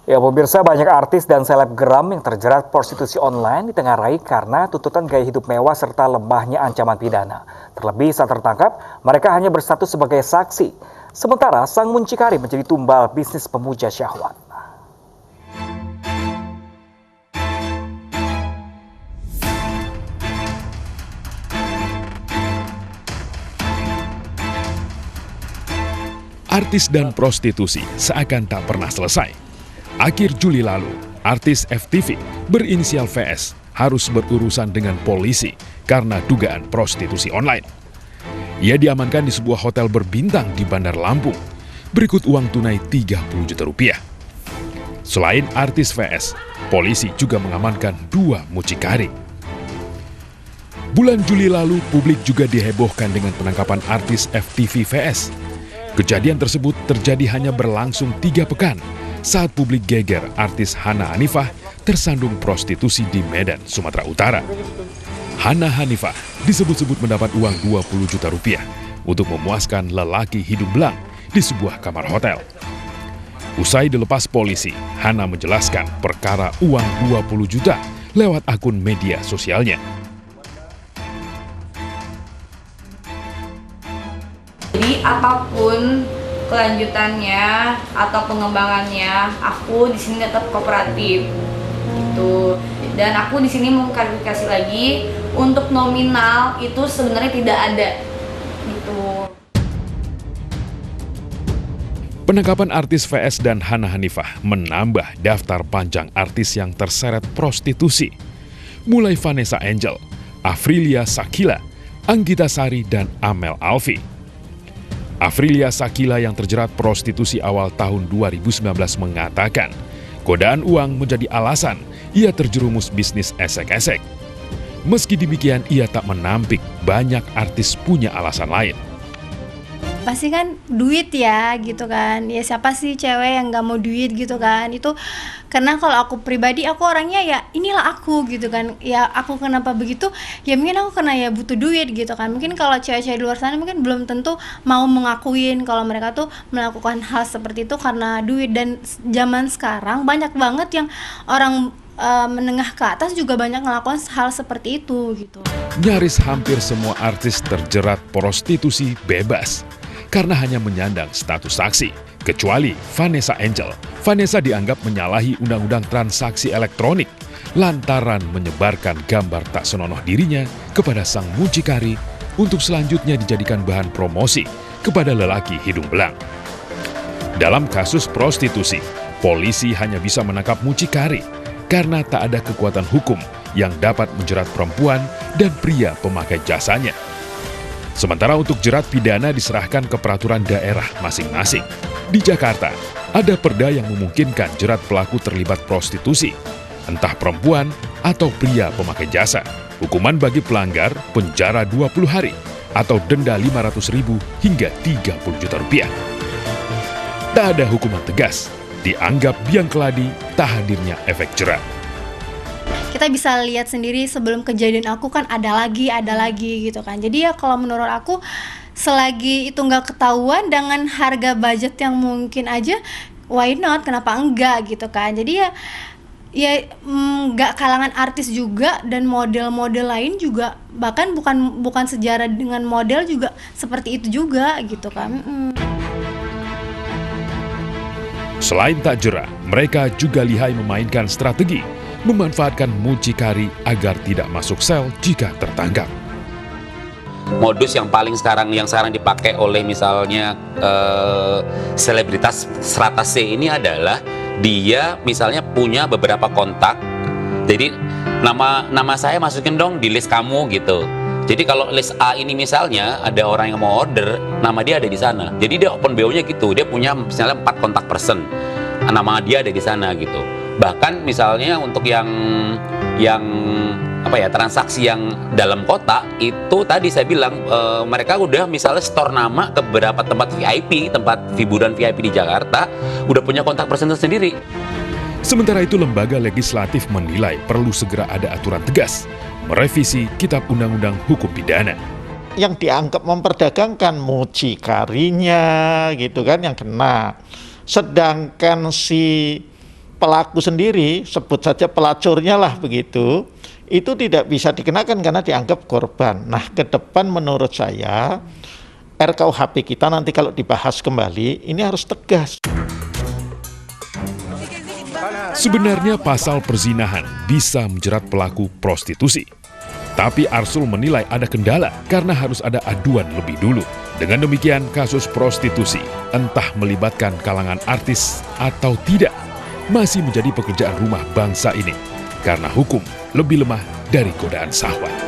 Ya pemirsa, banyak artis dan selebgram yang terjerat prostitusi online ditengarai karena tuntutan gaya hidup mewah serta lemahnya ancaman pidana. Terlebih saat tertangkap, mereka hanya berstatus sebagai saksi. Sementara sang muncikari menjadi tumbal bisnis pemuja syahwat. Artis dan prostitusi seakan tak pernah selesai. Akhir Juli lalu, artis FTV berinisial VS harus berurusan dengan polisi karena dugaan prostitusi online. Ia diamankan di sebuah hotel berbintang di Bandar Lampung. Berikut uang tunai 30 juta rupiah. Selain artis VS, polisi juga mengamankan 2 mucikari. Bulan Juli lalu, publik juga dihebohkan dengan penangkapan artis FTV VS. Kejadian tersebut terjadi hanya berlangsung 3 pekan saat publik geger artis Hana Hanifah tersandung prostitusi di Medan, Sumatera Utara. Hana Hanifah disebut-sebut mendapat uang 20 juta rupiah untuk memuaskan lelaki hidung belang di sebuah kamar hotel. Usai dilepas polisi, Hana menjelaskan perkara uang 20 juta lewat akun media sosialnya. Jadi apapun kelanjutannya atau pengembangannya, aku di sini tetap kooperatif gitu. Dan aku di sini mau klarifikasi lagi, untuk nominal itu sebenarnya tidak ada gitu. Penangkapan artis VS dan Hana Hanifah menambah daftar panjang artis yang terseret prostitusi. Mulai Vanessa Angel, Afrilia Sakila, Anggita Sari, dan Amel Alfi. Afrilia Sakila yang terjerat prostitusi awal tahun 2019 mengatakan, godaan uang menjadi alasan ia terjerumus bisnis esek-esek. Meski demikian, ia tak menampik banyak artis punya alasan lain. Pasti kan duit ya gitu kan, ya siapa sih cewek yang gak mau duit gitu kan. Itu karena kalau aku pribadi, aku orangnya ya inilah aku gitu kan. Ya aku kenapa begitu, ya mungkin aku karena ya butuh duit gitu kan. Mungkin kalau cewek-cewek di luar sana mungkin belum tentu mau mengakuin kalau mereka tuh melakukan hal seperti itu karena duit. Dan zaman sekarang banyak banget yang orang menengah ke atas juga banyak melakukan hal seperti itu gitu. Nyaris hampir semua artis terjerat prostitusi bebas karena hanya menyandang status saksi, kecuali Vanessa Angel. Vanessa dianggap menyalahi undang-undang transaksi elektronik lantaran menyebarkan gambar tak senonoh dirinya kepada sang mucikari untuk selanjutnya dijadikan bahan promosi kepada lelaki hidung belang. Dalam kasus prostitusi, polisi hanya bisa menangkap mucikari karena tak ada kekuatan hukum yang dapat menjerat perempuan dan pria pemakai jasanya. Sementara untuk jerat pidana diserahkan ke peraturan daerah masing-masing. Di Jakarta, ada perda yang memungkinkan jerat pelaku terlibat prostitusi, entah perempuan atau pria pemakai jasa. Hukuman bagi pelanggar penjara 20 hari atau denda 500.000 hingga 30 juta rupiah. Tak ada hukuman tegas, dianggap biang keladi tak hadirnya efek jerat. Kita bisa lihat sendiri sebelum kejadian aku kan ada lagi gitu kan. Jadi ya kalau menurut aku selagi itu nggak ketahuan dengan harga budget yang mungkin aja, why not, kenapa enggak gitu kan. Jadi ya nggak kalangan artis juga dan model-model lain juga, bahkan bukan sejarah dengan model juga seperti itu juga gitu kan. Selain tak jera, mereka juga lihai memainkan strategi, memanfaatkan mucikari agar tidak masuk sel jika tertangkap. Modus yang sekarang dipakai oleh misalnya selebritas strata C ini adalah dia misalnya punya beberapa kontak. Jadi nama saya masukin dong di list kamu gitu. Jadi kalau list A ini misalnya ada orang yang mau order, nama dia ada di sana. Jadi dia open BO-nya gitu. Dia punya misalnya 4 kontak person. Nama dia ada di sana gitu. Bahkan misalnya untuk yang transaksi yang dalam kota itu tadi saya bilang mereka udah misalnya store nama ke beberapa tempat VIP, tempat hiburan VIP di Jakarta, udah punya kontak person sendiri. Sementara itu, lembaga legislatif menilai perlu segera ada aturan tegas merevisi Kitab Undang-Undang Hukum Pidana. Yang dianggap memperdagangkan mucikarinya gitu kan yang kena. Sedangkan si pelaku sendiri, sebut saja pelacurnya lah begitu, itu tidak bisa dikenakan karena dianggap korban. Nah, ke depan menurut saya RKUHP kita nanti kalau dibahas kembali ini harus tegas. Sebenarnya pasal perzinahan bisa menjerat pelaku prostitusi. Tapi Arsul menilai ada kendala karena harus ada aduan lebih dulu. Dengan demikian, kasus prostitusi, entah melibatkan kalangan artis atau tidak, masih menjadi pekerjaan rumah bangsa ini. Karena hukum lebih lemah dari godaan syahwat.